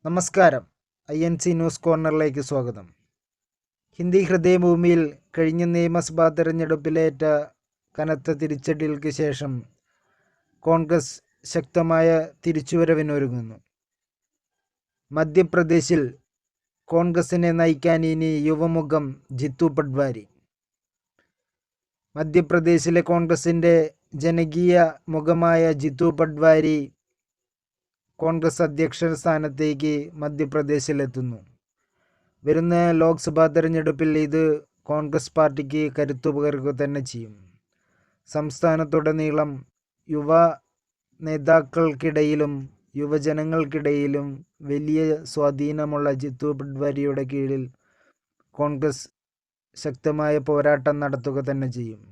നമസ്കാരം. INC news കോർണറിലേക്ക് സ്വാഗതം. ഹിന്ദി ഹൃദയഭൂമിയിൽ കഴിഞ്ഞ നിയമസഭാ തെരഞ്ഞെടുപ്പിലേറ്റ കനത്ത തിരിച്ചടികൾക്ക് ശേഷം കോൺഗ്രസ് ശക്തമായ തിരിച്ചുവരവിനൊരുങ്ങുന്നു. മധ്യപ്രദേശിൽ കോൺഗ്രസിനെ നയിക്കാൻ ഇനി യുവമുഖം ജിത്തു പട്വാരി. മധ്യപ്രദേശിലെ കോൺഗ്രസിൻ്റെ ജനകീയ മുഖമായ ജിത്തു പട്വാരി കോൺഗ്രസ് അധ്യക്ഷ സ്ഥാനത്തേക്ക് മധ്യപ്രദേശിലെത്തുന്നു. വരുന്ന ലോക്സഭാ തെരഞ്ഞെടുപ്പിൽ ഇത് കോൺഗ്രസ് പാർട്ടിക്ക് കരുത്തുപകരുക തന്നെ ചെയ്യും. സംസ്ഥാനത്തുടനീളം യുവ നേതാക്കൾക്കിടയിലും യുവജനങ്ങൾക്കിടയിലും വലിയ സ്വാധീനമുള്ള ജിത്തു പട്വാരിയുടെ കീഴിൽ കോൺഗ്രസ് ശക്തമായ പോരാട്ടം നടത്തുക തന്നെ ചെയ്യും.